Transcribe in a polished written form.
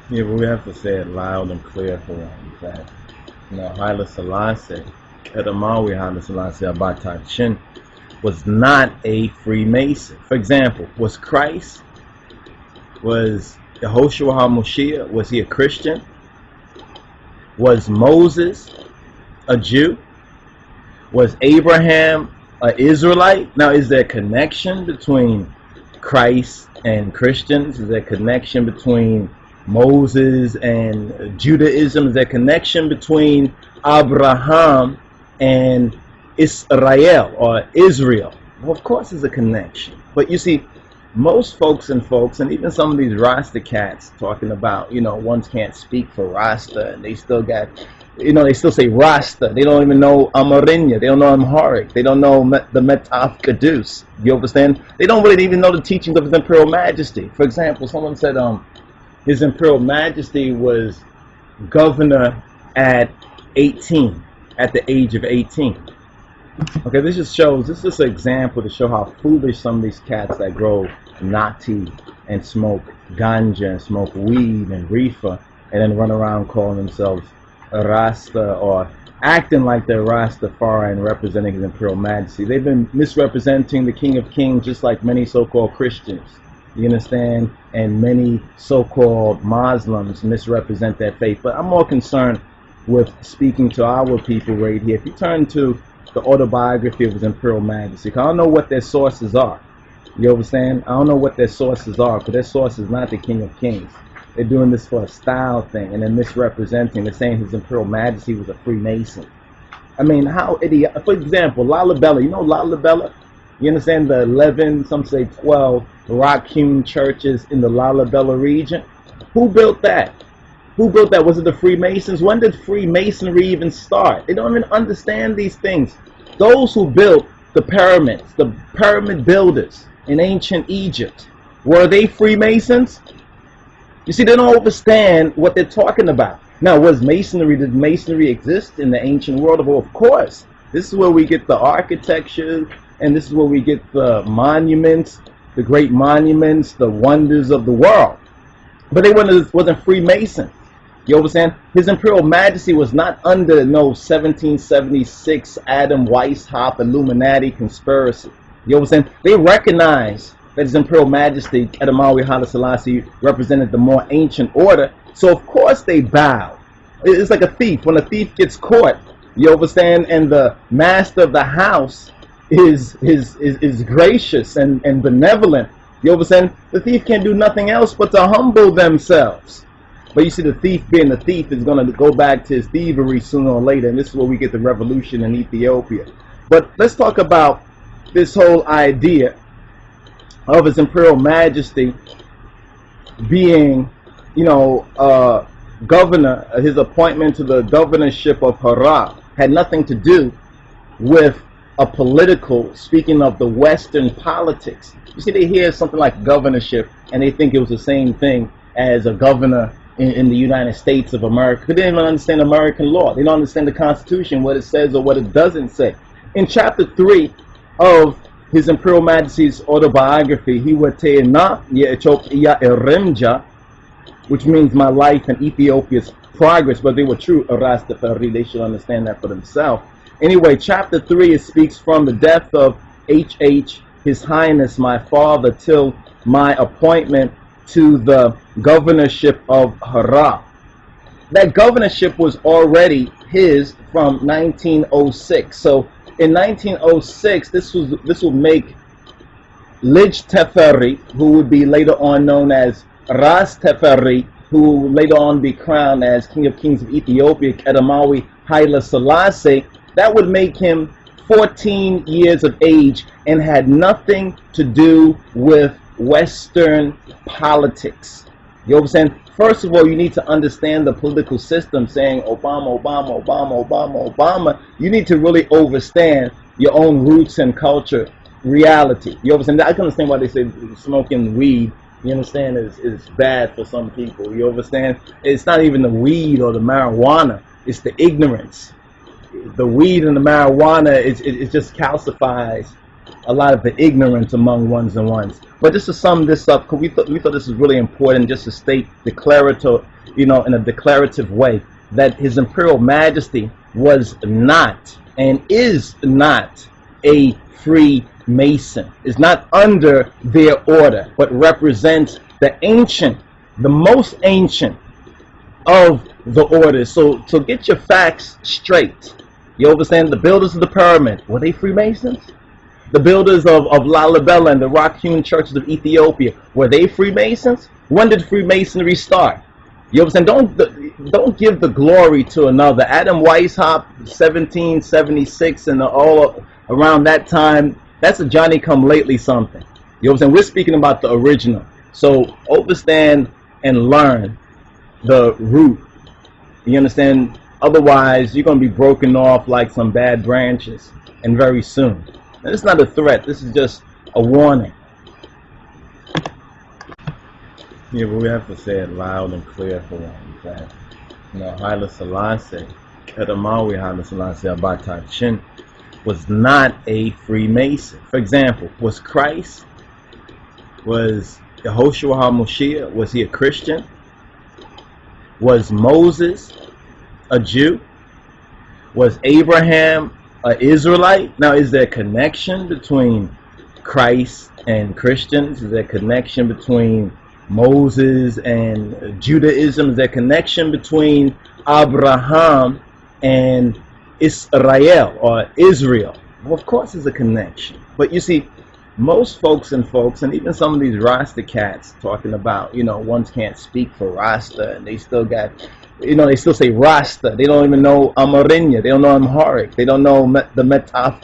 Yeah, but we have to say it loud and clear for one that, Haile Selassie, Edamawi Haile Selassie Abatachin, was not a Freemason. For example, was Christ, was Yehoshua HaMoshiach, was he a Christian? Was Moses a Jew? Was Abraham an Israelite? Now, is there a connection between Christ and Christians? Is there a connection between Moses and Judaism? Is there a connection between Abraham and Israel or Israel? Well, of course there's a connection. But you see, most folks, and even some of these Rasta cats talking about, ones can't speak for Rasta, and they still got, they still say Rasta. They don't even know Amarinya. They don't know Amharic. They don't know the Metaf Kadus. You understand? They don't really even know the teachings of His Imperial Majesty. For example, someone said His Imperial Majesty was governor at 18, at the age of 18. Okay, this is just an example to show how foolish some of these cats that grow nati and smoke ganja and smoke weed and reefer and then run around calling themselves a Rasta or acting like they're Rastafari and representing His Imperial Majesty. They've been misrepresenting the King of Kings just like many so-called Christians. You understand? And many so-called Muslims misrepresent that faith. But I'm more concerned with speaking to our people right here. If you turn to the autobiography of His Imperial Majesty, I don't know what their sources are. You understand? I don't know what their sources are, because their source is not the King of Kings. They're doing this for a style thing, and they're misrepresenting. They're saying His Imperial Majesty was a Freemason. I mean, how idiot. For example, Lalibela. You know Lalibela? You understand the 11, some say 12, rock-hewn churches in the Lalibela region? Who built that? Who built that? Was it the Freemasons? When did Freemasonry even start? They don't even understand these things. Those who built the pyramids, the pyramid builders in ancient Egypt, were they Freemasons? You see, they don't understand what they're talking about. Now, did Masonry exist in the ancient world? Well, of course. This is where we get the architecture, and this is where we get the monuments, the great monuments, the wonders of the world. But they wasn't Freemason. You understand? His Imperial Majesty was not under no 1776 Adam Weishaupt Illuminati conspiracy. You understand? They recognized that His Imperial Majesty, Edamawi Haile Selassie, represented the more ancient order. So of course they bowed. It's like a thief. When a thief gets caught, you understand, and the master of the house is gracious and benevolent. You understand? The thief can't do nothing else but to humble themselves. But you see, the thief being the thief is going to go back to his thievery sooner or later, and this is where we get the revolution in Ethiopia. But let's talk about this whole idea of His Imperial Majesty being, governor. His appointment to the governorship of Harar had nothing to do with a political, speaking of the Western politics. You see, they hear something like governorship, and they think it was the same thing as a governor in the United States of America. They didn't even understand American law. They don't understand the Constitution, what it says or what it doesn't say. In chapter 3 of His Imperial Majesty's autobiography, he would say, which means my life and Ethiopia's progress, but they were true Rastafari. They should understand that for themselves. Anyway, chapter 3, it speaks from the death of H.H., His Highness, my father, till my appointment to the governorship of Harar. That governorship was already his from 1906. So in 1906, this will make Lij Teferi, who would be later on known as Ras Teferi, who will later on be crowned as King of Kings of Ethiopia, Edamawi Haile Selassie. That would make him 14 years of age and had nothing to do with Western politics. You understand? First of all, you need to understand the political system, saying Obama, Obama, Obama, Obama, Obama. You need to really understand your own roots and culture, reality. You understand? I can understand why they say smoking weed, you understand, is bad for some people. You understand? It's not even the weed or the marijuana. It's the ignorance. The weed and the marijuana, it just calcifies a lot of the ignorance among ones and ones. But just to sum this up, because we thought this was really important, just to state declarative, in a declarative way, that His Imperial Majesty was not and is not a Freemason, is not under their order, but represents the most ancient of the orders. So get your facts straight. You understand? The builders of the pyramid, were they Freemasons? The builders of Lalibela and the rock-hewn churches of Ethiopia, were they Freemasons? When did Freemasonry start? You understand? Don't give the glory to another. Adam Weishaupt, 1776, and all around that time, that's a Johnny-come-lately something. You understand? We're speaking about the original. So understand and learn the root. You understand? Otherwise, you're going to be broken off like some bad branches, and very soon. And it's not a threat. This is just a warning. Yeah, but we have to say it loud and clear for one that, Haile Selassie, Haile Selassie Not was not a Freemason. For example, was Christ, was Yehoshua HaMashiach, was he a Christian? Was Moses a Jew? Was Abraham an Israelite? Now, is there a connection between Christ and Christians? Is there a connection between Moses and Judaism? Is there a connection between Abraham and Israel or Israel? Well, of course there's a connection. But you see, most folks, and even some of these Rasta cats talking about, ones can't speak for Rasta, and they still got, they still say Rasta. They don't even know Amarinya. They don't know Amharic. They don't know the Metaf